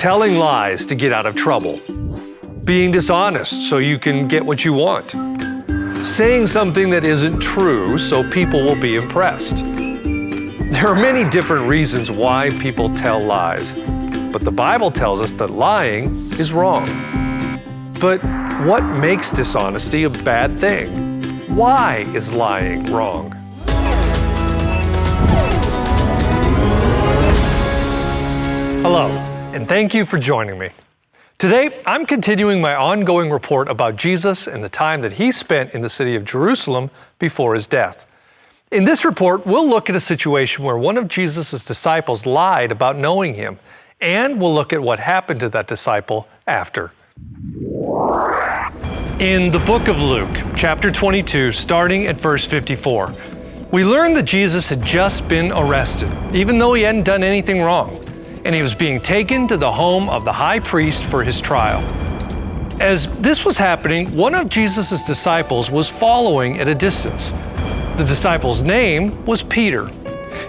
telling lies to get out of trouble, being dishonest so you can get what you want, saying something that isn't true so people will be impressed. There are many different reasons why people tell lies, but the Bible tells us that lying is wrong. But what makes dishonesty a bad thing? Why is lying wrong? Hello, and thank you for joining me. Today, I'm continuing my ongoing report about Jesus and the time that he spent in the city of Jerusalem before his death. In this report, we'll look at a situation where one of Jesus' disciples lied about knowing him, and we'll look at what happened to that disciple after. In the book of Luke, chapter 22, starting at verse 54, we learn that Jesus had just been arrested, even though he hadn't done anything wrong, and he was being taken to the home of the high priest for his trial. As this was happening, one of Jesus' disciples was following at a distance. The disciple's name was Peter,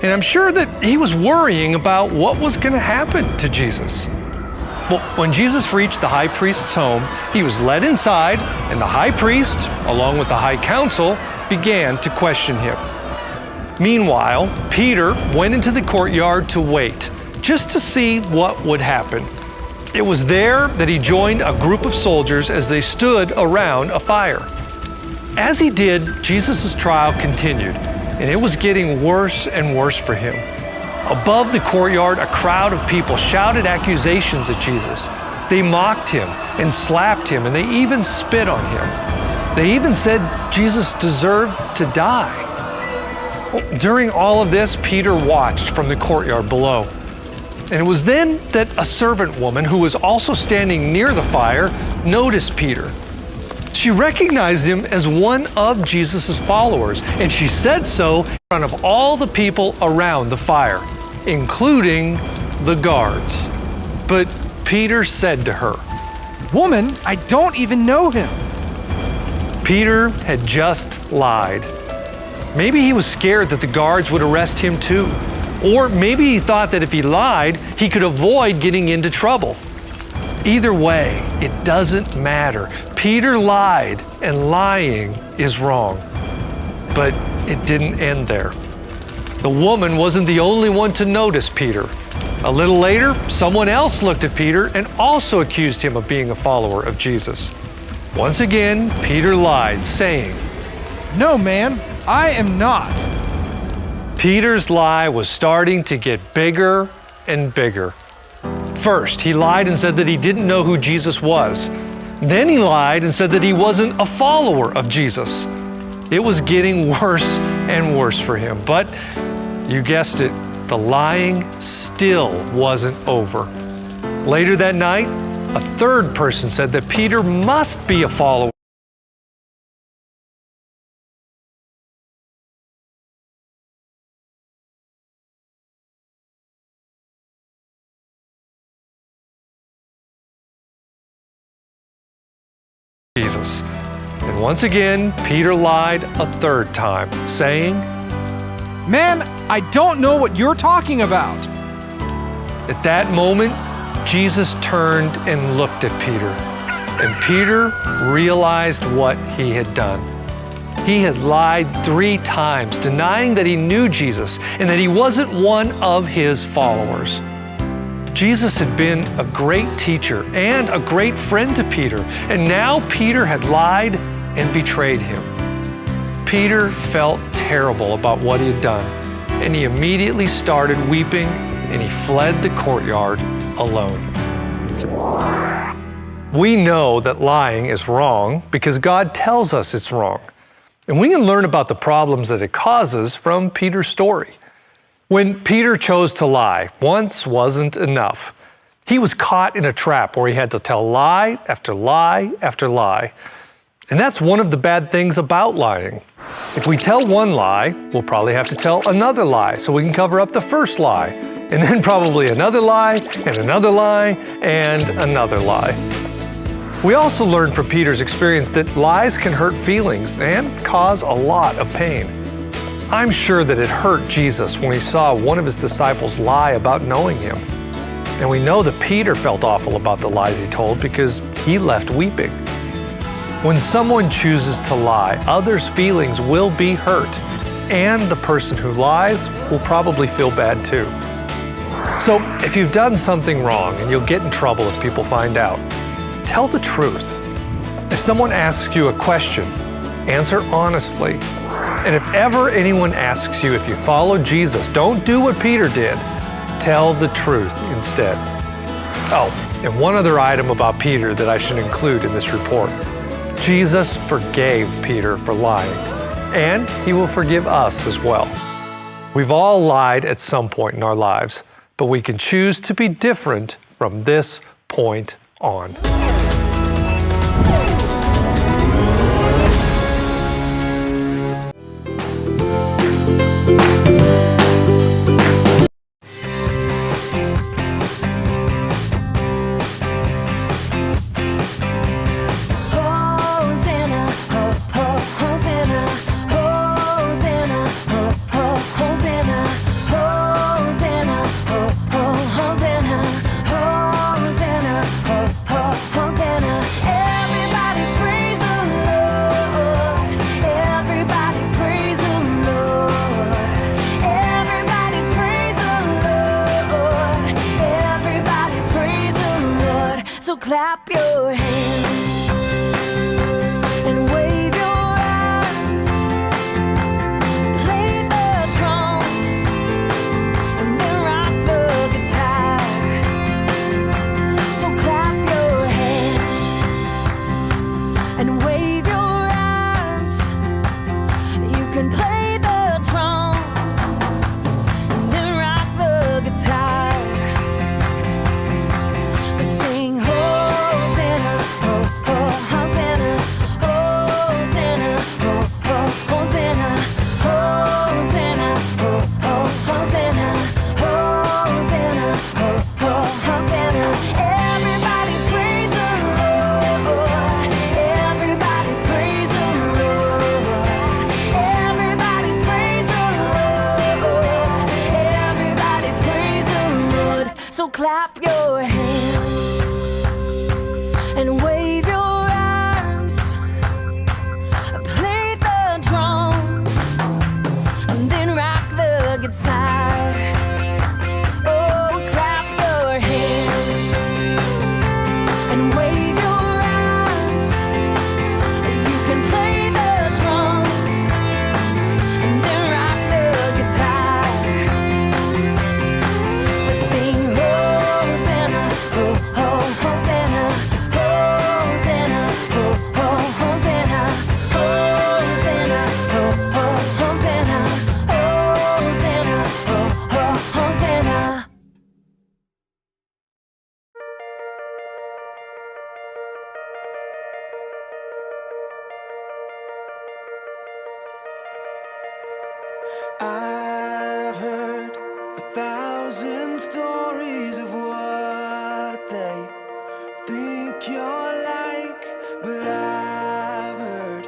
and I'm sure that he was worrying about what was going to happen to Jesus. Well, when Jesus reached the high priest's home, he was led inside, and the high priest, along with the high council, began to question him. Meanwhile, Peter went into the courtyard to wait, just to see what would happen. It was there that he joined a group of soldiers as they stood around a fire. As he did, Jesus' trial continued, and it was getting worse and worse for him. Above the courtyard, a crowd of people shouted accusations at Jesus. They mocked him and slapped him, and they even spit on him. They even said Jesus deserved to die. During all of this, Peter watched from the courtyard below. And it was then that a servant woman who was also standing near the fire noticed Peter. She recognized him as one of Jesus' followers, and she said so in front of all the people around the fire, including the guards. But Peter said to her, "Woman, I don't even know him." Peter had just lied. Maybe he was scared that the guards would arrest him too. Or maybe he thought that if he lied, he could avoid getting into trouble. Either way, it doesn't matter. Peter lied, and lying is wrong. But it didn't end there. The woman wasn't the only one to notice Peter. A little later, someone else looked at Peter and also accused him of being a follower of Jesus. Once again, Peter lied, saying, "No, man, I am not." Peter's lie was starting to get bigger and bigger. First, he lied and said that he didn't know who Jesus was. Then he lied and said that he wasn't a follower of Jesus. It was getting worse and worse for him. But you guessed it, the lying still wasn't over. Later that night, a third person said that Peter must be a follower. Jesus. And once again, Peter lied a third time, saying, "Man, I don't know what you're talking about." At that moment, Jesus turned and looked at Peter, and Peter realized what he had done. He had lied 3 times, denying that he knew Jesus and that he wasn't one of his followers. Jesus had been a great teacher and a great friend to Peter, and now Peter had lied and betrayed him. Peter felt terrible about what he had done, and he immediately started weeping, and he fled the courtyard alone. We know that lying is wrong because God tells us it's wrong, and we can learn about the problems that it causes from Peter's story. When Peter chose to lie, once wasn't enough. He was caught in a trap where he had to tell lie after lie after lie. And that's one of the bad things about lying. If we tell one lie, we'll probably have to tell another lie so we can cover up the first lie, and then probably another lie, and another lie, and another lie. We also learned from Peter's experience that lies can hurt feelings and cause a lot of pain. I'm sure that it hurt Jesus when he saw one of his disciples lie about knowing him. And we know that Peter felt awful about the lies he told because he left weeping. When someone chooses to lie, others' feelings will be hurt, and the person who lies will probably feel bad too. So if you've done something wrong, and you'll get in trouble if people find out, tell the truth. If someone asks you a question, answer honestly. And if ever anyone asks you if you follow Jesus, don't do what Peter did. Tell the truth instead. Oh, and one other item about Peter that I should include in this report. Jesus forgave Peter for lying, and he will forgive us as well. We've all lied at some point in our lives, but we can choose to be different from this point on. Clap your hands and wave your arms, play the drums and then rock the guitar. So clap your hands and wave your arms. You can play the drums and then rock the guitar. We sing Hosanna, Hosanna, Hosanna, Hosanna, Hosanna, Hosanna, Hosanna, Hosanna. Everybody praise the Lord. Everybody praise the Lord. Everybody praise the Lord. Everybody praise the Lord. So clap your hands and wave your arms, play the drums and then rock the guitar. Oh, clap your hands and wave your arms. You can play the drums and then rock the guitar. We sing Hosanna, Hosanna, Hosanna, Hosanna, Hosanna, Hosanna, Hosanna, Hosanna. I've heard 1,000 stories of what they think you're like, but I've heard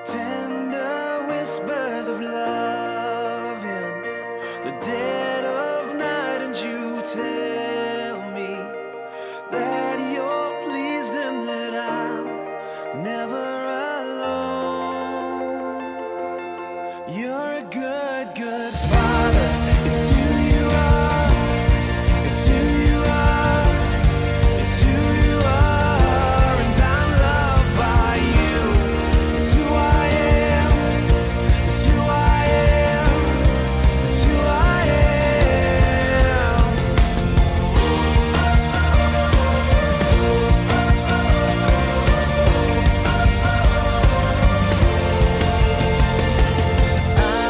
tender whispers of love in the dead of night, and you tell me that you're pleased and that I'm never alone. You're a good, good father. It's who you are. It's who you are. It's who you are. And I'm loved by you. It's who I am. It's who I am. It's who I am. I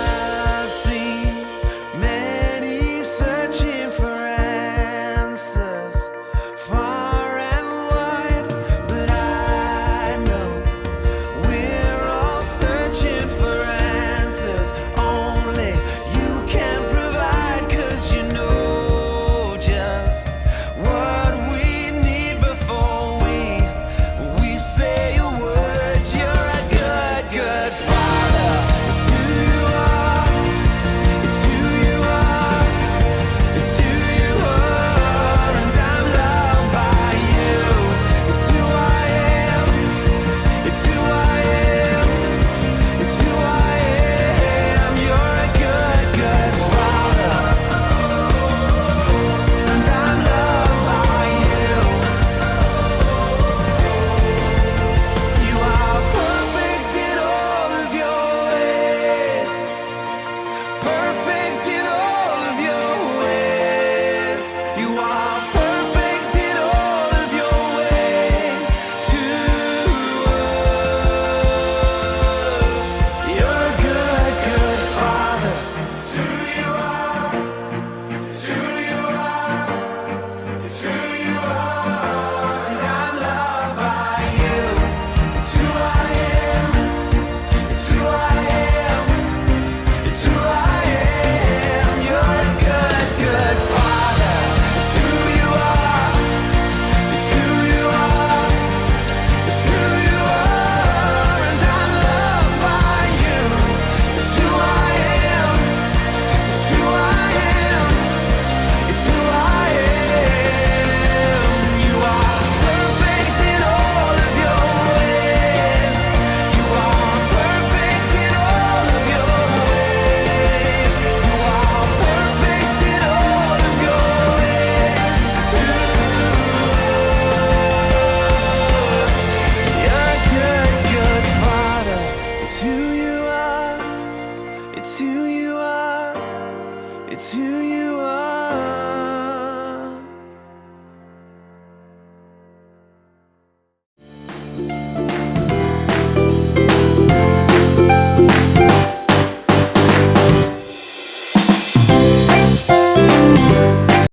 who you are. It's who you are. It's who you are.